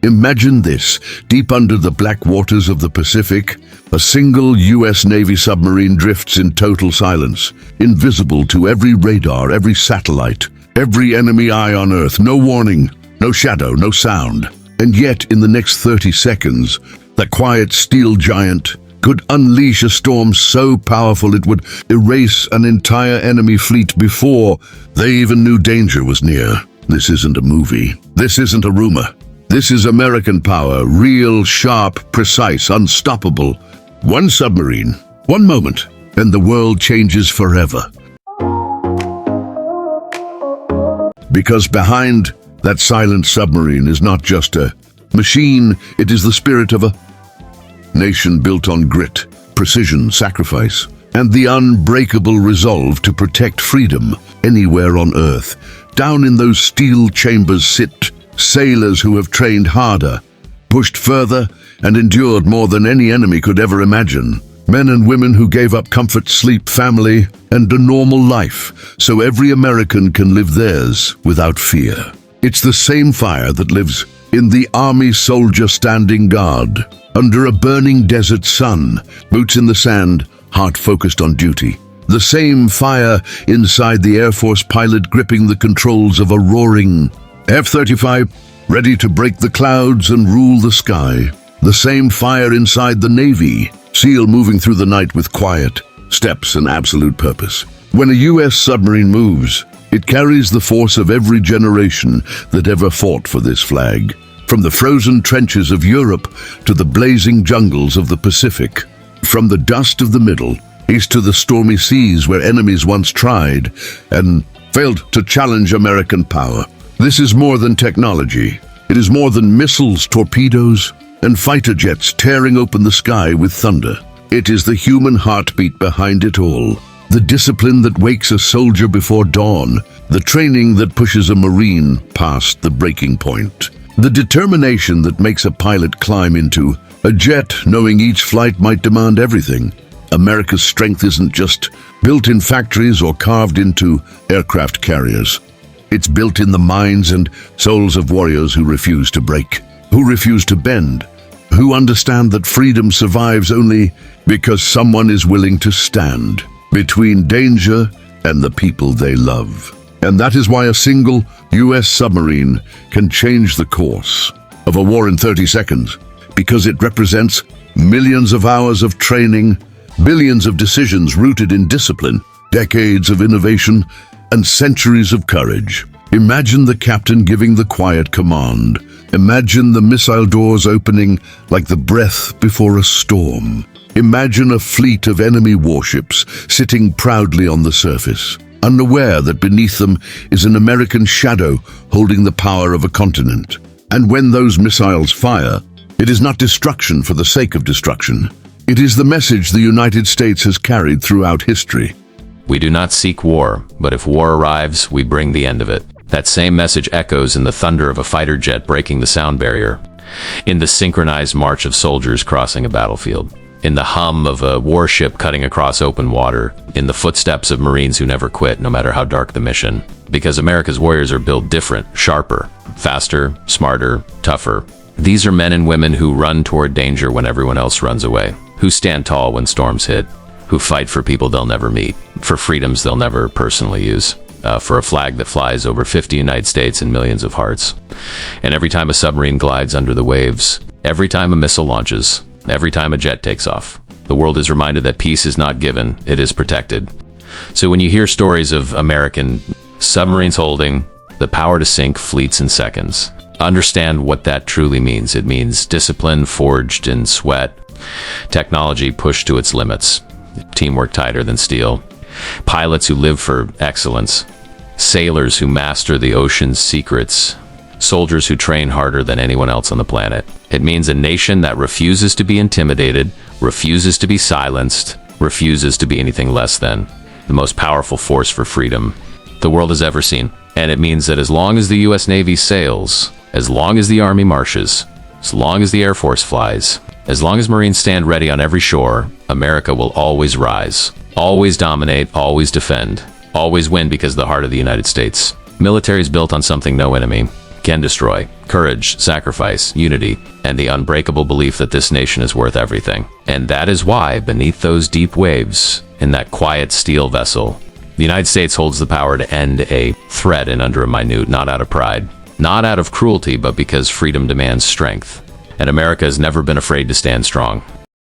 Imagine this, deep under the black waters of the Pacific, a single US Navy submarine drifts in total silence, invisible to every radar, every satellite, every enemy eye on Earth. No warning, no shadow, no sound. And yet, in the next 30 seconds, that quiet steel giant could unleash a storm so powerful it would erase an entire enemy fleet before they even knew danger was near. This isn't a movie. This isn't a rumor. This is American power, real, sharp, precise, unstoppable. One submarine, one moment, and the world changes forever. Because behind that silent submarine is not just a machine, it is the spirit of a nation built on grit, precision, sacrifice, and the unbreakable resolve to protect freedom anywhere on Earth. Down in those steel chambers sit sailors who have trained harder, pushed further, and endured more than any enemy could ever imagine. Men and women who gave up comfort, sleep, family, and a normal life, so every American can live theirs without fear. It's the same fire that lives in the Army soldier standing guard, under a burning desert sun, boots in the sand, heart focused on duty. The same fire inside the Air Force pilot gripping the controls of a roaring F-35, ready to break the clouds and rule the sky. The same fire inside the Navy, SEAL moving through the night with quiet steps and absolute purpose. When a US submarine moves, it carries the force of every generation that ever fought for this flag. From the frozen trenches of Europe to the blazing jungles of the Pacific. From the dust of the Middle East to the stormy seas where enemies once tried and failed to challenge American power. This is more than technology. It is more than missiles, torpedoes, and fighter jets tearing open the sky with thunder. It is the human heartbeat behind it all. The discipline that wakes a soldier before dawn. The training that pushes a Marine past the breaking point. The determination that makes a pilot climb into a jet knowing each flight might demand everything. America's strength isn't just built in factories or carved into aircraft carriers. It's built in the minds and souls of warriors who refuse to break, who refuse to bend, who understand that freedom survives only because someone is willing to stand between danger and the people they love. And that is why a single US submarine can change the course of a war in 30 seconds, because it represents millions of hours of training, billions of decisions rooted in discipline, decades of innovation, and centuries of courage. Imagine the captain giving the quiet command. Imagine the missile doors opening like the breath before a storm. Imagine a fleet of enemy warships sitting proudly on the surface, unaware that beneath them is an American shadow holding the power of a continent. And when those missiles fire, it is not destruction for the sake of destruction. It is the message the United States has carried throughout history. We do not seek war, but if war arrives, we bring the end of it. That same message echoes in the thunder of a fighter jet breaking the sound barrier, in the synchronized march of soldiers crossing a battlefield, in the hum of a warship cutting across open water, in the footsteps of Marines who never quit, no matter how dark the mission. Because America's warriors are built different, sharper, faster, smarter, tougher. These are men and women who run toward danger when everyone else runs away, who stand tall when storms hit, who fight for people they'll never meet, for freedoms they'll never personally use, for a flag that flies over 50 United States and millions of hearts. And every time a submarine glides under the waves, every time a missile launches, every time a jet takes off, the world is reminded that peace is not given, it is protected. So when you hear stories of American submarines holding the power to sink fleets in seconds, understand what that truly means. It means discipline forged in sweat, technology pushed to its limits, teamwork tighter than steel, pilots who live for excellence, sailors who master the ocean's secrets, soldiers who train harder than anyone else on the planet. It means a nation that refuses to be intimidated, refuses to be silenced, refuses to be anything less than the most powerful force for freedom the world has ever seen. And it means that as long as the US Navy sails, as long as the Army marches, as long as the Air Force flies, as long as Marines stand ready on every shore, America will always rise, always dominate, always defend, always win, because the heart of the United States military is built on something no enemy can destroy. courage, sacrifice, unity, and the unbreakable belief that this nation is worth everything. And that is why, beneath those deep waves, in that quiet steel vessel, the United States holds the power to end a threat in under a minute, not out of pride, not out of cruelty, but because freedom demands strength. And America has never been afraid to stand strong.